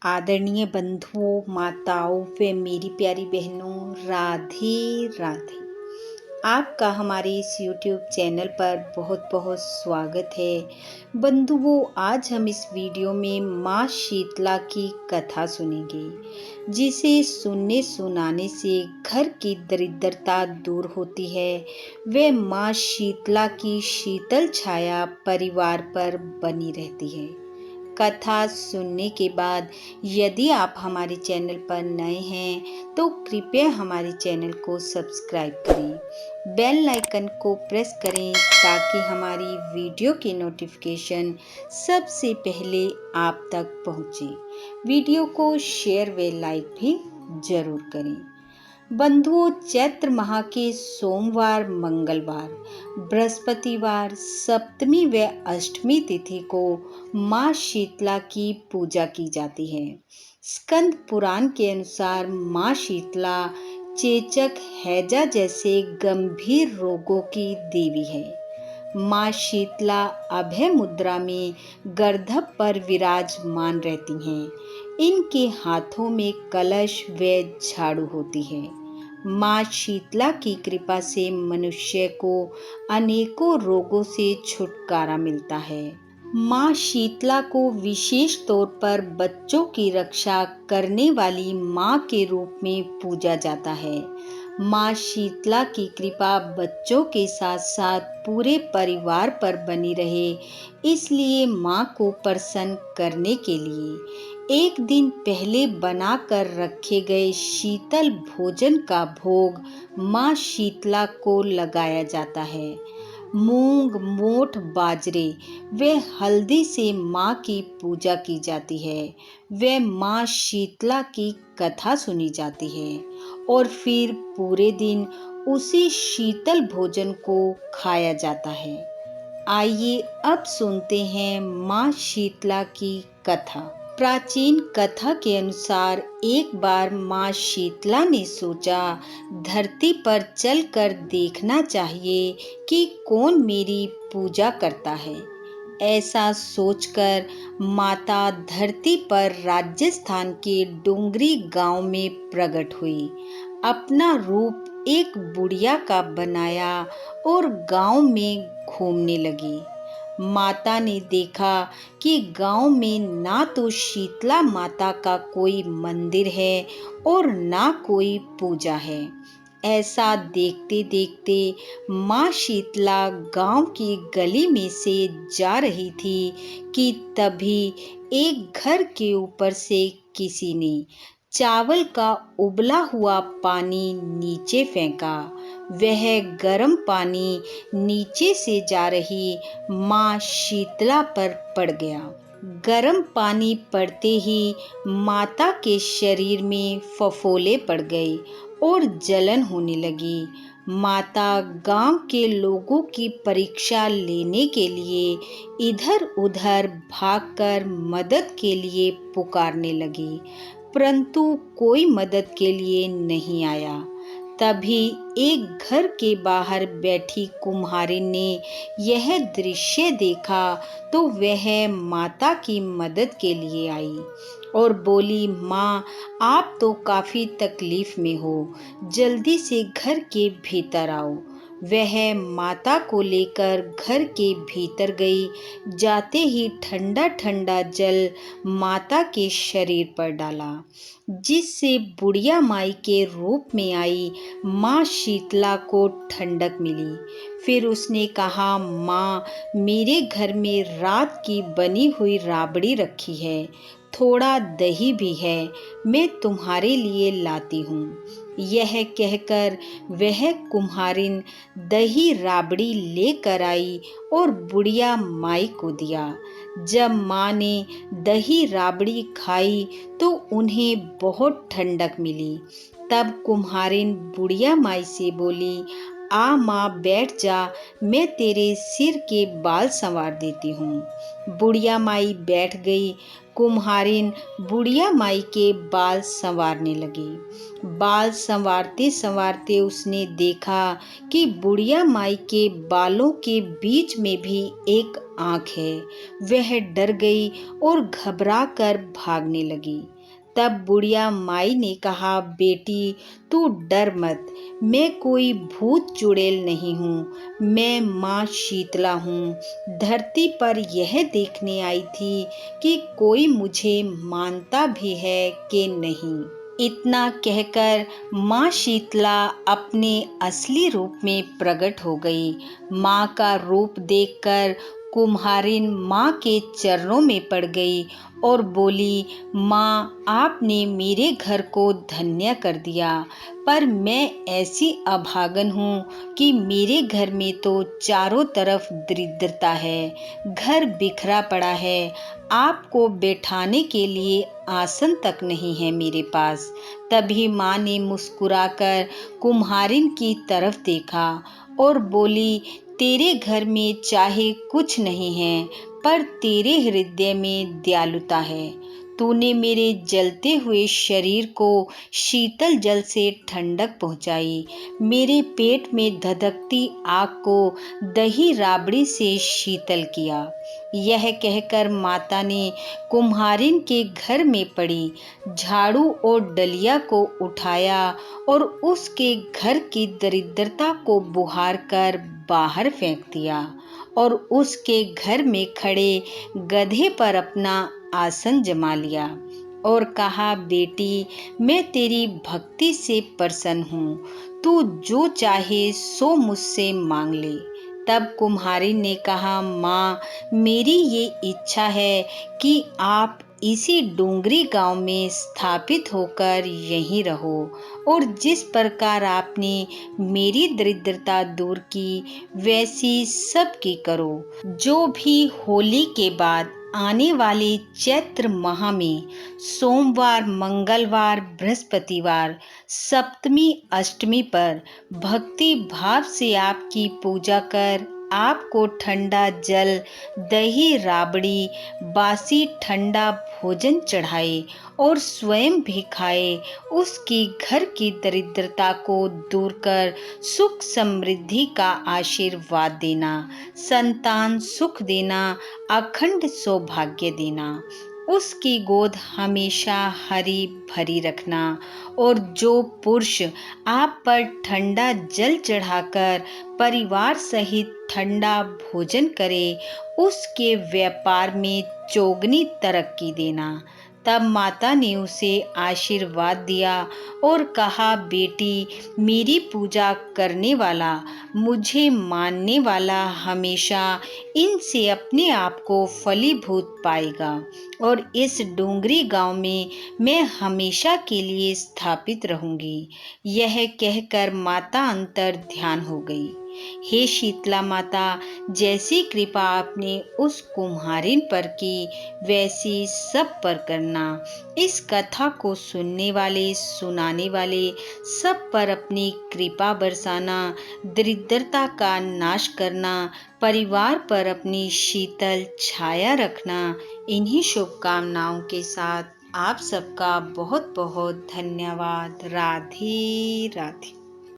आदरणीय बंधुओं, माताओं व मेरी प्यारी बहनों, राधे राधे। आपका हमारे इस YouTube चैनल पर बहुत बहुत स्वागत है। बंधुओं, आज हम इस वीडियो में माँ शीतला की कथा सुनेंगे, जिसे सुनने सुनाने से घर की दरिद्रता दूर होती है। व माँ शीतला की शीतल छाया परिवार पर बनी रहती है। कथा सुनने के बाद यदि आप हमारे चैनल पर नए हैं तो कृपया हमारे चैनल को सब्सक्राइब करें, बेल आइकन को प्रेस करें ताकि हमारी वीडियो की नोटिफिकेशन सबसे पहले आप तक पहुंचे। वीडियो को शेयर व लाइक भी जरूर करें। बंधुओं, चैत्र माह के सोमवार, मंगलवार, बृहस्पतिवार, सप्तमी व अष्टमी तिथि को माँ शीतला की पूजा की जाती है। स्कंद पुराण के अनुसार माँ शीतला चेचक, हैजा जैसे गंभीर रोगों की देवी है। माँ शीतला अभय मुद्रा में गर्दभ पर विराजमान रहती हैं। इनके हाथों में कलश व झाड़ू होती है। माँ शीतला की कृपा से मनुष्य को अनेकों रोगों से छुटकारा मिलता है। माँ शीतला को विशेष तौर पर बच्चों की रक्षा करने वाली माँ के रूप में पूजा जाता है। माँ शीतला की कृपा बच्चों के साथ साथ पूरे परिवार पर बनी रहे, इसलिए माँ को प्रसन्न करने के लिए एक दिन पहले बना कर रखे गए शीतल भोजन का भोग माँ शीतला को लगाया जाता है। मूंग, मोठ, बाजरे व हल्दी से माँ की पूजा की जाती है। व माँ शीतला की कथा सुनी जाती है और फिर पूरे दिन उसी शीतल भोजन को खाया जाता है। आइए अब सुनते हैं माँ शीतला की कथा। प्राचीन कथा के अनुसार एक बार माँ शीतला ने सोचा, धरती पर चलकर देखना चाहिए कि कौन मेरी पूजा करता है। ऐसा सोचकर माता धरती पर राजस्थान के डोंगरी गांव में प्रकट हुई। अपना रूप एक बुढ़िया का बनाया और गांव में घूमने लगी। माता ने देखा कि गांव में ना तो शीतला माता का कोई मंदिर है और ना कोई पूजा है। ऐसा देखते देखते माँ शीतला गांव की गली में से जा रही थी कि तभी एक घर के ऊपर से किसी ने चावल का उबला हुआ पानी नीचे फेंका। वह गर्म पानी नीचे से जा रही माँ शीतला पर पड़ गया। गर्म पानी पड़ते ही माता के शरीर में फफोले पड़ गए और जलन होने लगी। माता गांव के लोगों की परीक्षा लेने के लिए इधर उधर भागकर मदद के लिए पुकारने लगी, परंतु कोई मदद के लिए नहीं आया। तभी एक घर के बाहर बैठी कुम्हारिन ने यह दृश्य देखा तो वह माता की मदद के लिए आई और बोली, माँ, आप तो काफी तकलीफ में हो, जल्दी से घर के भीतर आओ। वह माता को लेकर घर के भीतर गई। जाते ही ठंडा ठंडा जल माता के शरीर पर डाला, जिससे बुढ़िया माई के रूप में आई माँ शीतला को ठंडक मिली। फिर उसने कहा, माँ, मेरे घर में रात की बनी हुई राबड़ी रखी है, थोड़ा दही भी है, मैं तुम्हारे लिए लाती हूँ। यह कहकर वह कुम्हारिन दही राबड़ी लेकर आई और बुढ़िया माई को दिया। जब माँ ने दही राबड़ी खाई तो उन्हें बहुत ठंडक मिली। तब कुम्हारिन बुढ़िया माई से बोली, आ माँ, बैठ जा, मैं तेरे सिर के बाल संवार देती हूँ। बुढ़िया माई बैठ गई, कुम्हारिन बुढ़िया माई के बाल संवारने लगी। बाल संवारते संवारते उसने देखा कि बुढ़िया माई के बालों के बीच में भी एक आँख है। वह डर गई और घबरा कर भागने लगी। तब बुढ़िया माई ने कहा, बेटी तू डर मत, मैं कोई भूत चुड़ैल नहीं हूँ, मैं माँ शीतला हूँ। धरती पर यह देखने आई थी कि कोई मुझे मानता भी है कि नहीं। इतना कहकर माँ शीतला अपने असली रूप में प्रकट हो गई। माँ का रूप देखकर कुम्हारिन माँ के चरणों में पड़ गई और बोली, माँ आपने मेरे घर को धन्य कर दिया, पर मैं ऐसी अभागन हूँ कि मेरे घर में तो चारों तरफ दरिद्रता है, घर बिखरा पड़ा है, आपको बैठाने के लिए आसन तक नहीं है मेरे पास। तभी माँ ने मुस्कुराकर कुम्हारिन की तरफ देखा और बोली, तेरे घर में चाहे कुछ नहीं है, पर तेरे हृदय में दयालुता है। तूने मेरे जलते हुए शरीर को शीतल जल से ठंडक पहुंचाई, मेरे पेट में धधकती आग को दही राबड़ी से शीतल किया। यह कहकर माता ने कुम्हारिन के घर में पड़ी झाड़ू और डलिया को उठाया और उसके घर की दरिद्रता को बुहार कर बाहर फेंक दिया और उसके घर में खड़े गधे पर अपना आसन जमा लिया और कहा, बेटी मैं तेरी भक्ति से प्रसन्न हूँ, तू जो चाहे सो मुझसे मांग ले। तब कुम्हारिन ने कहा, माँ मेरी ये इच्छा है कि आप इसी डूंगरी गांव में स्थापित होकर यहीं रहो और जिस प्रकार आपने मेरी दरिद्रता दूर की वैसी सबकी करो। जो भी होली के बाद आने वाले चैत्र माह में सोमवार, मंगलवार, बृहस्पतिवार, सप्तमी, अष्टमी पर भक्ति भाव से आपकी पूजा कर आपको ठंडा जल, दही राबड़ी, बासी ठंडा भोजन चढ़ाए और स्वयं भी खाए, उसकी घर की दरिद्रता को दूर कर सुख समृद्धि का आशीर्वाद देना, संतान सुख देना, अखंड सौभाग्य देना, उसकी गोद हमेशा हरी भरी रखना और जो पुरुष आप पर ठंडा जल चढ़ाकर परिवार सहित ठंडा भोजन करे, उसके व्यापार में चौगनी तरक्की देना। तब माता ने उसे आशीर्वाद दिया और कहा, बेटी मेरी पूजा करने वाला, मुझे मानने वाला हमेशा इनसे अपने आप को फलीभूत पाएगा और इस डूंगरी गांव में मैं हमेशा के लिए स्थापित रहूंगी। यह कहकर माता अंतर ध्यान हो गई। हे शीतला माता, जैसी कृपा आपने उस कुम्हारिन पर की वैसी सब पर करना। इस कथा को सुनने वाले, सुनाने वाले सब पर अपनी कृपा बरसाना, दरिद्रता का नाश करना, परिवार पर अपनी शीतल छाया रखना। इन्हीं शुभकामनाओं के साथ आप सबका बहुत बहुत धन्यवाद। राधे राधे।